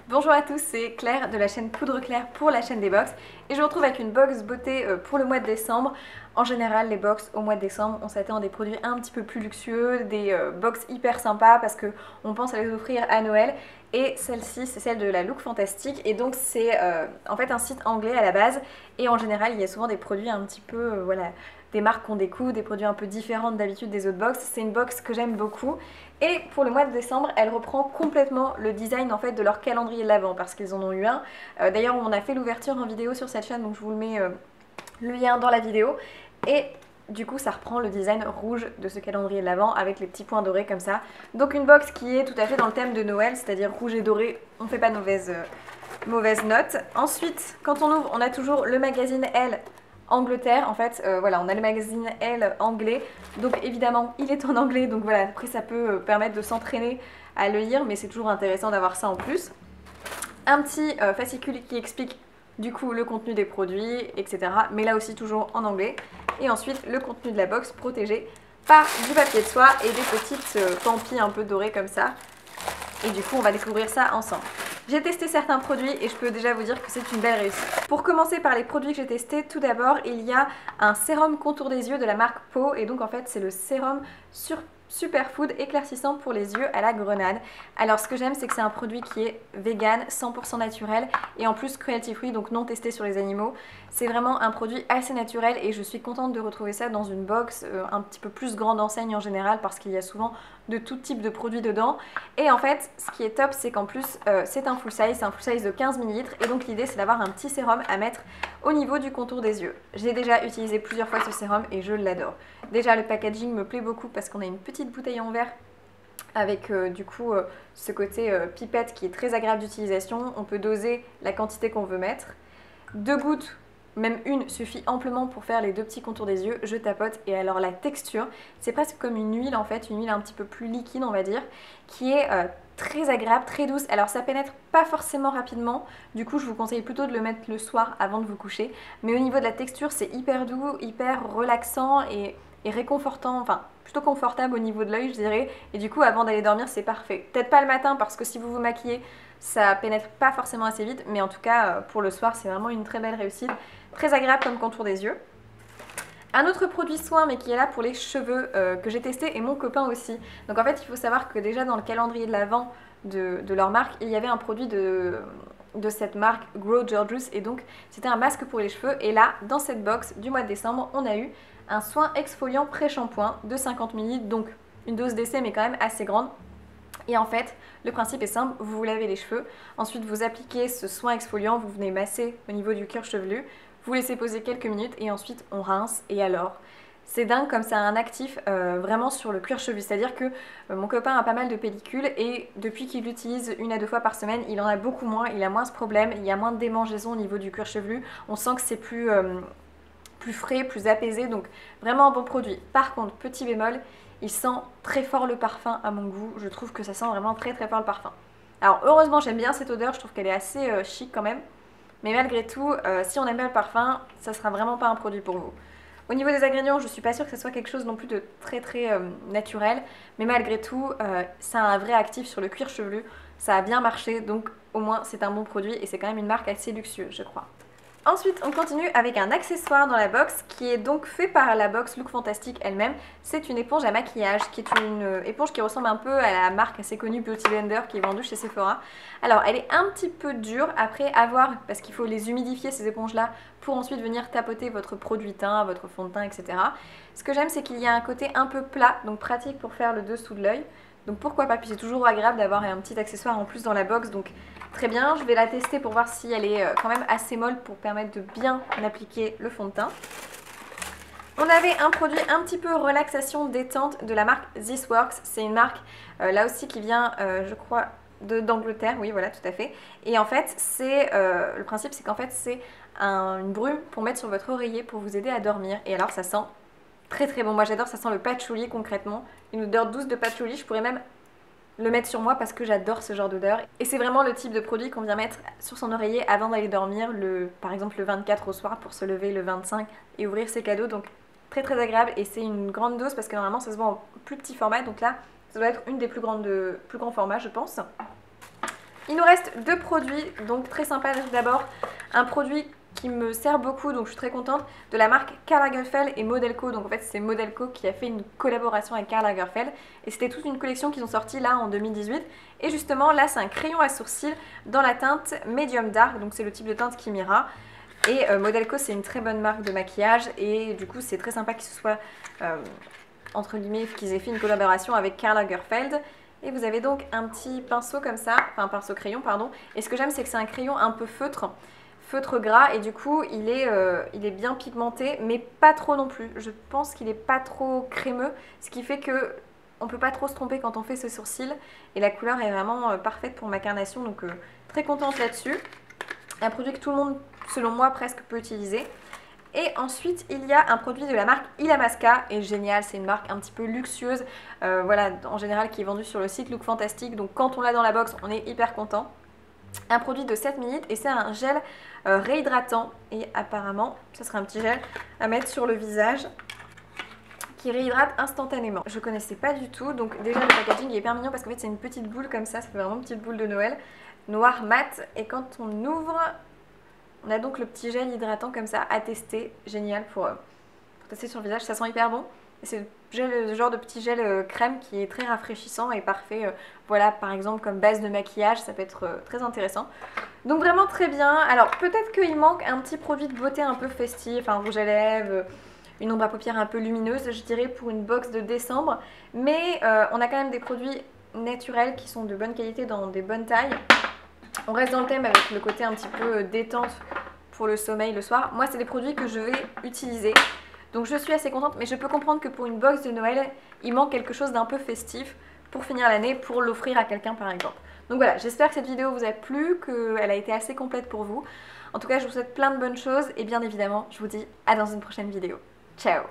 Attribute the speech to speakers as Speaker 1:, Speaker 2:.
Speaker 1: Bonjour à tous, c'est Claire de la chaîne Poudre Claire pour la chaîne des box et je vous retrouve avec une box beauté pour le mois de décembre. En général, les box au mois de décembre, on s'attend à des produits un petit peu plus luxueux, des box hyper sympas parce qu'on pense à les offrir à Noël. Et celle-ci, c'est celle de la Look Fantastic et donc c'est en fait un site anglais à la base et en général, il y a souvent des produits un petit peu, voilà, des marques qu'on découvre, des produits un peu différents d'habitude des autres box. C'est une box que j'aime beaucoup. Et pour le mois de décembre, elle reprend complètement le design en fait de leur calendrier de l'Avent parce qu'ils en ont eu un. D'ailleurs, on a fait l'ouverture en vidéo sur cette chaîne, donc je vous le mets le lien dans la vidéo. Et du coup, ça reprend le design rouge de ce calendrier de l'Avent avec les petits points dorés comme ça. Donc une box qui est tout à fait dans le thème de Noël, c'est-à-dire rouge et doré. On ne fait pas de mauvaises notes. Ensuite, quand on ouvre, on a toujours le magazine Elle Angleterre. En fait, voilà, on a le magazine Elle anglais. Donc évidemment, il est en anglais. Donc voilà, après ça peut permettre de s'entraîner à le lire, mais c'est toujours intéressant d'avoir ça en plus. Un petit fascicule qui explique du coup le contenu des produits, etc. Mais là aussi toujours en anglais. Et ensuite le contenu de la box protégé par du papier de soie et des petites pampilles un peu dorées comme ça. Et du coup on va découvrir ça ensemble. J'ai testé certains produits et je peux déjà vous dire que c'est une belle réussite. Pour commencer par les produits que j'ai testés, tout d'abord il y a un sérum contour des yeux de la marque Pau. Et donc en fait c'est le sérum Superfood éclaircissant pour les yeux à la grenade. Alors ce que j'aime, c'est que c'est un produit qui est vegan, 100% naturel et en plus cruelty free, donc non testé sur les animaux. C'est vraiment un produit assez naturel et je suis contente de retrouver ça dans une box un petit peu plus grande enseigne en général parce qu'il y a souvent de tout type de produits dedans. Et en fait, ce qui est top, c'est qu'en plus c'est un full size de 15 ml et donc l'idée c'est d'avoir un petit sérum à mettre au niveau du contour des yeux. J'ai déjà utilisé plusieurs fois ce sérum et je l'adore. Déjà le packaging me plaît beaucoup parce qu'on a une petite bouteille en verre avec du coup ce côté pipette qui est très agréable d'utilisation. On peut doser la quantité qu'on veut mettre. 2 gouttes, même une, suffit amplement pour faire les 2 petits contours des yeux. Je tapote et alors la texture, c'est presque comme une huile en fait, une huile un petit peu plus liquide on va dire, qui est très agréable, très douce. Alors ça pénètre pas forcément rapidement, du coup je vous conseille plutôt de le mettre le soir avant de vous coucher. Mais au niveau de la texture, c'est hyper doux, hyper relaxant et réconfortant, enfin plutôt confortable au niveau de l'œil je dirais, et du coup avant d'aller dormir c'est parfait. Peut-être pas le matin parce que si vous vous maquillez ça pénètre pas forcément assez vite, mais en tout cas pour le soir c'est vraiment une très belle réussite, très agréable comme contour des yeux. Un autre produit soin mais qui est là pour les cheveux que j'ai testé et mon copain aussi. Donc en fait il faut savoir que déjà dans le calendrier de l'Avent de leur marque il y avait un produit de cette marque Grow Georgious et donc c'était un masque pour les cheveux. Et là dans cette box du mois de décembre on a eu un soin exfoliant pré-shampoing de 50 ml, donc une dose d'essai mais quand même assez grande. Et en fait, le principe est simple, vous vous lavez les cheveux, ensuite vous appliquez ce soin exfoliant, vous venez masser au niveau du cuir chevelu, vous laissez poser quelques minutes et ensuite on rince. Et alors, c'est dingue comme ça a un actif vraiment sur le cuir chevelu, c'est-à-dire que mon copain a pas mal de pellicules et depuis qu'il l'utilise 1 à 2 fois par semaine, il en a beaucoup moins, il a moins ce problème, il y a moins de démangeaison au niveau du cuir chevelu, on sent que c'est plus frais, plus apaisé, donc vraiment un bon produit. Par contre, petit bémol, il sent très fort le parfum à mon goût, je trouve que ça sent vraiment très très fort le parfum. Alors heureusement j'aime bien cette odeur, je trouve qu'elle est assez chic quand même, mais malgré tout, si on aime bien le parfum, ça sera vraiment pas un produit pour vous. Au niveau des ingrédients, je suis pas sûre que ce soit quelque chose non plus de très très naturel, mais malgré tout, ça a un vrai actif sur le cuir chevelu, ça a bien marché, donc au moins c'est un bon produit et c'est quand même une marque assez luxueuse je crois. Ensuite, on continue avec un accessoire dans la box qui est donc fait par la box Look Fantastic elle-même. C'est une éponge à maquillage qui est une éponge qui ressemble un peu à la marque assez connue Beauty Blender qui est vendue chez Sephora. Alors, elle est un petit peu dure après à voir parce qu'il faut les humidifier ces éponges-là pour ensuite venir tapoter votre produit teint, votre fond de teint, etc. Ce que j'aime, c'est qu'il y a un côté un peu plat, donc pratique pour faire le dessous de l'œil. Donc pourquoi pas, puis c'est toujours agréable d'avoir un petit accessoire en plus dans la box, donc très bien. Je vais la tester pour voir si elle est quand même assez molle pour permettre de bien appliquer le fond de teint. On avait un produit un petit peu relaxation détente de la marque This Works. C'est une marque là aussi qui vient, je crois, d'Angleterre, oui voilà tout à fait. Et en fait, le principe c'est qu'en fait c'est une brume pour mettre sur votre oreiller pour vous aider à dormir. Et alors ça sent très très bon, moi j'adore, ça sent le patchouli concrètement, une odeur douce de patchouli, je pourrais même le mettre sur moi parce que j'adore ce genre d'odeur. Et c'est vraiment le type de produit qu'on vient mettre sur son oreiller avant d'aller dormir, par exemple le 24 au soir pour se lever le 25 et ouvrir ses cadeaux, donc très très agréable. Et c'est une grande dose parce que normalement ça se vend en plus petit format, donc là ça doit être une des plus grands formats je pense. Il nous reste 2 produits, donc très sympa. D'abord, un produit qui me sert beaucoup, donc je suis très contente, de la marque Karl Lagerfeld et Modelco. Donc en fait c'est Modelco qui a fait une collaboration avec Karl Lagerfeld et c'était toute une collection qu'ils ont sortie là en 2018. Et justement là c'est un crayon à sourcils dans la teinte Medium Dark, donc c'est le type de teinte qui m'ira. Et Modelco c'est une très bonne marque de maquillage et du coup c'est très sympa qu'il se soit, entre guillemets, qu'ils aient fait une collaboration avec Karl Lagerfeld. Et vous avez donc un petit pinceau comme ça, enfin un pinceau crayon pardon. Et ce que j'aime c'est que c'est un crayon un peu feutre gras et du coup il est bien pigmenté mais pas trop non plus. Je pense qu'il est pas trop crémeux, ce qui fait que on peut pas trop se tromper quand on fait ce sourcil et la couleur est vraiment parfaite pour ma carnation, donc très contente là-dessus. Un produit que tout le monde selon moi presque peut utiliser. Et ensuite il y a un produit de la marque Illamasqua et génial, c'est une marque un petit peu luxueuse, voilà, en général qui est vendue sur le site Look Fantastic, donc quand on l'a dans la box on est hyper content. Un produit de 7 ml et c'est un gel réhydratant et apparemment ça sera un petit gel à mettre sur le visage qui réhydrate instantanément. Je connaissais pas du tout, donc déjà le packaging est hyper mignon parce qu'en fait c'est une petite boule comme ça fait vraiment une petite boule de Noël, noir mat, et quand on ouvre on a donc le petit gel hydratant comme ça à tester, génial pour tester sur le visage, ça sent hyper bon. C'est le genre de petit gel crème qui est très rafraîchissant et parfait, voilà, par exemple comme base de maquillage, ça peut être très intéressant. Donc vraiment très bien. Alors peut-être qu'il manque un petit produit de beauté un peu festif, un rouge à lèvres, une ombre à paupières un peu lumineuse, je dirais pour une box de décembre. Mais on a quand même des produits naturels qui sont de bonne qualité dans des bonnes tailles. On reste dans le thème avec le côté un petit peu détente pour le sommeil le soir. Moi c'est des produits que je vais utiliser. Donc je suis assez contente, mais je peux comprendre que pour une box de Noël, il manque quelque chose d'un peu festif pour finir l'année, pour l'offrir à quelqu'un par exemple. Donc voilà, j'espère que cette vidéo vous a plu, qu'elle a été assez complète pour vous. En tout cas, je vous souhaite plein de bonnes choses et bien évidemment, je vous dis à dans une prochaine vidéo. Ciao!